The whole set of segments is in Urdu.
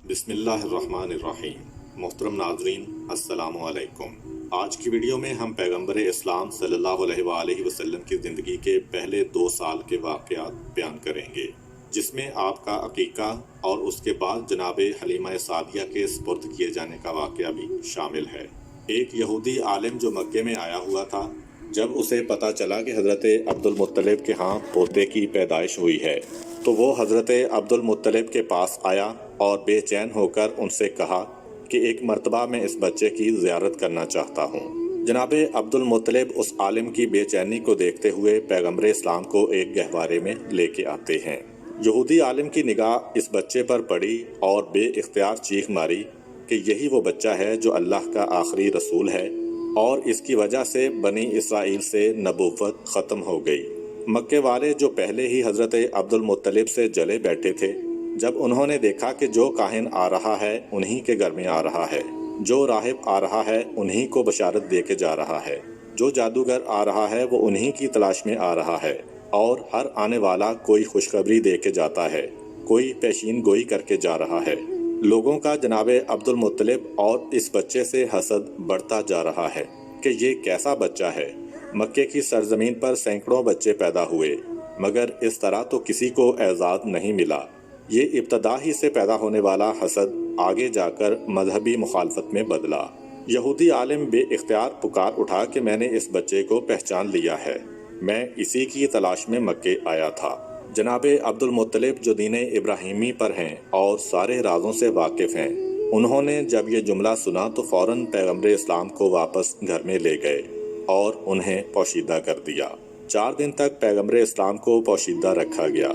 بسم اللہ الرحمن الرحیم۔ محترم ناظرین، السلام علیکم۔ آج کی ویڈیو میں ہم پیغمبر اسلام صلی اللہ علیہ وآلہ وسلم کی زندگی کے پہلے 2 سال کے واقعات بیان کریں گے، جس میں آپ کا عقیقہ اور اس کے بعد جناب حلیمہ سعدیہ کے سپرد کیے جانے کا واقعہ بھی شامل ہے۔ ایک یہودی عالم جو مکے میں آیا ہوا تھا، جب اسے پتہ چلا کہ حضرت عبد المطلب کے ہاں پوتے کی پیدائش ہوئی ہے تو وہ حضرت عبد المطلب کے پاس آیا اور بے چین ہو کر ان سے کہا کہ ایک مرتبہ میں اس بچے کی زیارت کرنا چاہتا ہوں۔ جناب عبد المطلب اس عالم کی بے چینی کو دیکھتے ہوئے پیغمبر اسلام کو ایک گہوارے میں لے کے آتے ہیں۔ یہودی عالم کی نگاہ اس بچے پر پڑی اور بے اختیار چیخ ماری کہ یہی وہ بچہ ہے جو اللہ کا آخری رسول ہے اور اس کی وجہ سے بنی اسرائیل سے نبوت ختم ہو گئی۔ مکے والے جو پہلے ہی حضرت عبد المطلب سے جلے بیٹھے تھے، جب انہوں نے دیکھا کہ جو کاہن آ رہا ہے انہی کے گھر میں آ رہا ہے، جو راہب آ رہا ہے انہی کو بشارت دے کے جا رہا ہے، جو جادوگر آ رہا ہے وہ انہی کی تلاش میں آ رہا ہے، اور ہر آنے والا کوئی خوشخبری دے کے جاتا ہے، کوئی پیشین گوئی کر کے جا رہا ہے، لوگوں کا جناب عبد المطلب اور اس بچے سے حسد بڑھتا جا رہا ہے کہ یہ کیسا بچہ ہے۔ مکے کی سرزمین پر سینکڑوں بچے پیدا ہوئے، مگر اس طرح تو کسی کو اعزاز نہیں ملا۔ یہ ابتدا ہی سے پیدا ہونے والا حسد آگے جا کر مذہبی مخالفت میں بدلا۔ یہودی عالم بے اختیار پکار اٹھا کہ میں نے اس بچے کو پہچان لیا ہے، میں اسی کی تلاش میں مکے آیا تھا۔ جناب عبد المطلب جو دین ابراہیمی پر ہیں اور سارے رازوں سے واقف ہیں، انہوں نے جب یہ جملہ سنا تو فوراً پیغمبر اسلام کو واپس گھر میں لے گئے اور انہیں پوشیدہ کر دیا۔ 4 دن تک پیغمبر اسلام کو پوشیدہ رکھا گیا۔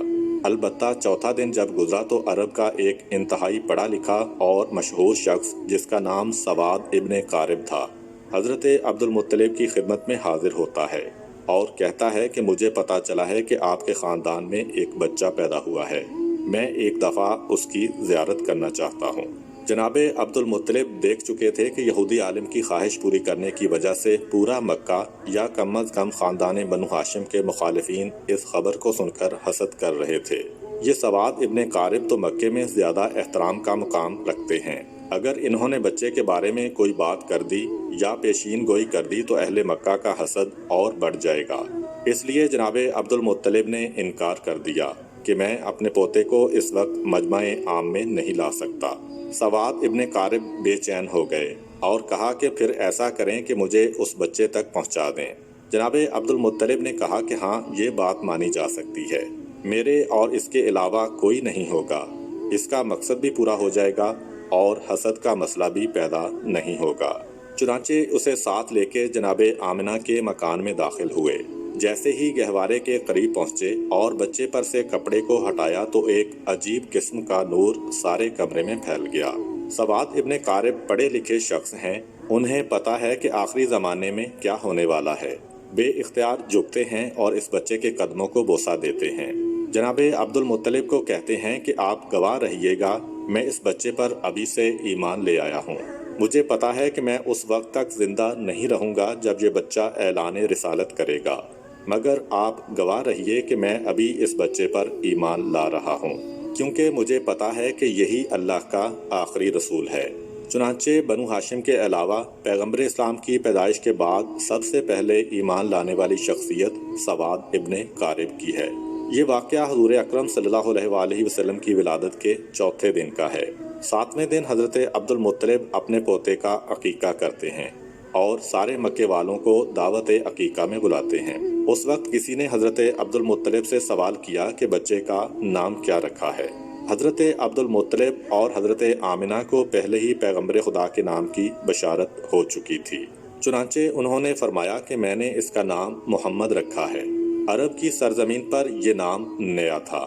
البتہ چوتھا دن جب گزرا تو عرب کا ایک انتہائی پڑھا لکھا اور مشہور شخص جس کا نام سواد ابن قارب تھا، حضرت عبد المطلب کی خدمت میں حاضر ہوتا ہے اور کہتا ہے کہ مجھے پتا چلا ہے کہ آپ کے خاندان میں ایک بچہ پیدا ہوا ہے، میں ایک دفعہ اس کی زیارت کرنا چاہتا ہوں۔ جناب عبد المطلب دیکھ چکے تھے کہ یہودی عالم کی خواہش پوری کرنے کی وجہ سے پورا مکہ یا کم از کم خاندان بنو ہاشم کے مخالفین اس خبر کو سن کر حسد کر رہے تھے۔ یہ سواد ابن قارب تو مکے میں زیادہ احترام کا مقام رکھتے ہیں، اگر انہوں نے بچے کے بارے میں کوئی بات کر دی یا پیشین گوئی کر دی تو اہل مکہ کا حسد اور بڑھ جائے گا۔ اس لیے جناب عبد المطلب نے انکار کر دیا کہ میں اپنے پوتے کو اس وقت مجمع عام میں نہیں لا سکتا۔ سواد ابن قارب بے چین ہو گئے اور کہا کہ پھر ایسا کریں کہ مجھے اس بچے تک پہنچا دیں۔ جناب عبد المطلب نے کہا کہ ہاں، یہ بات مانی جا سکتی ہے، میرے اور اس کے علاوہ کوئی نہیں ہوگا، اس کا مقصد بھی پورا ہو جائے گا اور حسد کا مسئلہ بھی پیدا نہیں ہوگا۔ چنانچہ اسے ساتھ لے کے جناب آمنہ کے مکان میں داخل ہوئے۔ جیسے ہی گہوارے کے قریب پہنچے اور بچے پر سے کپڑے کو ہٹایا تو ایک عجیب قسم کا نور سارے کمرے میں پھیل گیا۔ سواد ابن قارب پڑھے لکھے شخص ہیں، انہیں پتا ہے کہ آخری زمانے میں کیا ہونے والا ہے۔ بے اختیار جھکتے ہیں اور اس بچے کے قدموں کو بوسہ دیتے ہیں۔ جناب عبد المطلب کو کہتے ہیں کہ آپ گواہ رہیے گا، میں اس بچے پر ابھی سے ایمان لے آیا ہوں۔ مجھے پتا ہے کہ میں اس وقت تک زندہ نہیں رہوں گا جب یہ بچہ اعلان رسالت کرے گا، مگر آپ گواہ رہیے کہ میں ابھی اس بچے پر ایمان لا رہا ہوں، کیونکہ مجھے پتا ہے کہ یہی اللہ کا آخری رسول ہے۔ چنانچہ بنو ہاشم کے علاوہ پیغمبر اسلام کی پیدائش کے بعد سب سے پہلے ایمان لانے والی شخصیت سواد ابن قارب کی ہے۔ یہ واقعہ حضور اکرم صلی اللہ علیہ وآلہ وسلم کی ولادت کے چوتھے دن کا ہے۔ 7ویں دن حضرت عبد المطلب اپنے پوتے کا عقیقہ کرتے ہیں اور سارے مکے والوں کو دعوت عقیقہ میں بلاتے ہیں۔ اس وقت کسی نے حضرت عبد المطلب سے سوال کیا کہ بچے کا نام کیا رکھا ہے۔ حضرت عبد المطلب اور حضرت آمنہ کو پہلے ہی پیغمبر خدا کے نام کی بشارت ہو چکی تھی، چنانچہ انہوں نے فرمایا کہ میں نے اس کا نام محمد رکھا ہے۔ عرب کی سرزمین پر یہ نام نیا تھا،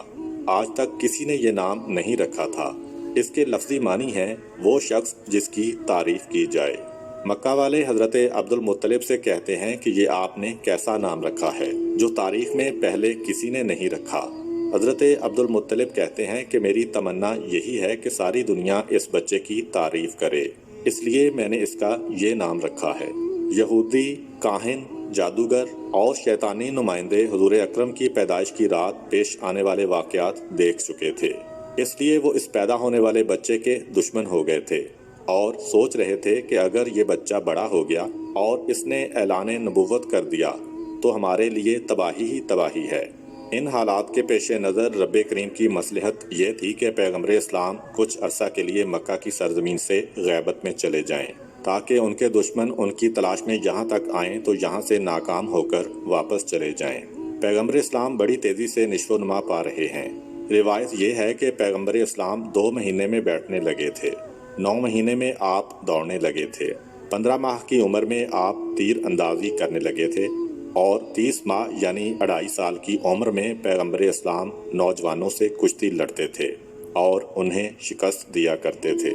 آج تک کسی نے یہ نام نہیں رکھا تھا۔ اس کے لفظی معنی ہے وہ شخص جس کی تعریف کی جائے۔ مکہ والے حضرت عبد المطلب سے کہتے ہیں کہ یہ آپ نے کیسا نام رکھا ہے جو تاریخ میں پہلے کسی نے نہیں رکھا۔ حضرت عبد المطلب کہتے ہیں کہ میری تمنا یہی ہے کہ ساری دنیا اس بچے کی تعریف کرے، اس لیے میں نے اس کا یہ نام رکھا ہے۔ یہودی، کاہن، جادوگر اور شیطانی نمائندے حضور اکرم کی پیدائش کی رات پیش آنے والے واقعات دیکھ چکے تھے۔ اس لیے وہ اس پیدا ہونے والے بچے کے دشمن ہو گئے تھے اور سوچ رہے تھے کہ اگر یہ بچہ بڑا ہو گیا اور اس نے اعلان نبوت کر دیا تو ہمارے لیے تباہی ہی تباہی ہے۔ ان حالات کے پیش نظر رب کریم کی مصلحت یہ تھی کہ پیغمبر اسلام کچھ عرصہ کے لیے مکہ کی سرزمین سے غیبت میں چلے جائیں تاکہ ان کے دشمن ان کی تلاش میں یہاں تک آئیں تو یہاں سے ناکام ہو کر واپس چلے جائیں۔ پیغمبر اسلام بڑی تیزی سے نشو و نما پا رہے ہیں۔ روایت یہ ہے کہ پیغمبر اسلام 2 مہینے میں بیٹھنے لگے تھے، 9 مہینے میں آپ دوڑنے لگے تھے، 15 ماہ کی عمر میں آپ تیر اندازی کرنے لگے تھے اور 30 ماہ یعنی 2.5 سال کی عمر میں پیغمبر اسلام نوجوانوں سے کشتی لڑتے تھے اور انہیں شکست دیا کرتے تھے۔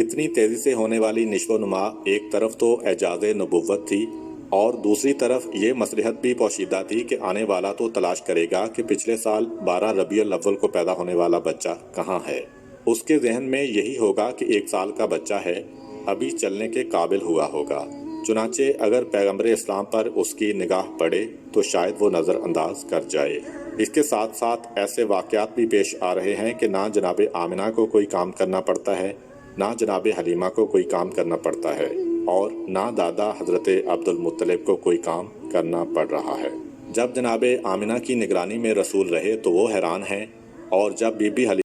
اتنی تیزی سے ہونے والی نشو و نما ایک طرف تو اعجاز نبوت تھی اور دوسری طرف یہ مصلحت بھی پوشیدہ تھی کہ آنے والا تو تلاش کرے گا کہ پچھلے سال 12 ربیع الاول کو پیدا ہونے والا بچہ کہاں ہے۔ اس کے ذہن میں یہی ہوگا کہ 1 سال کا بچہ ہے، ابھی چلنے کے قابل ہوا ہوگا۔ چنانچہ اگر پیغمبر اسلام پر اس کی نگاہ پڑے تو شاید وہ نظر انداز کر جائے۔ اس کے ساتھ ساتھ ایسے واقعات بھی پیش آ رہے ہیں کہ نہ جناب آمنہ کو کوئی کام کرنا پڑتا ہے، نہ جناب حلیمہ کو کوئی کام کرنا پڑتا ہے اور نہ دادا حضرت عبد المطلب کو کوئی کام کرنا پڑ رہا ہے۔ جب جناب آمنہ کی نگرانی میں رسول رہے تو وہ حیران ہیں اور جب بی بی حلیمہ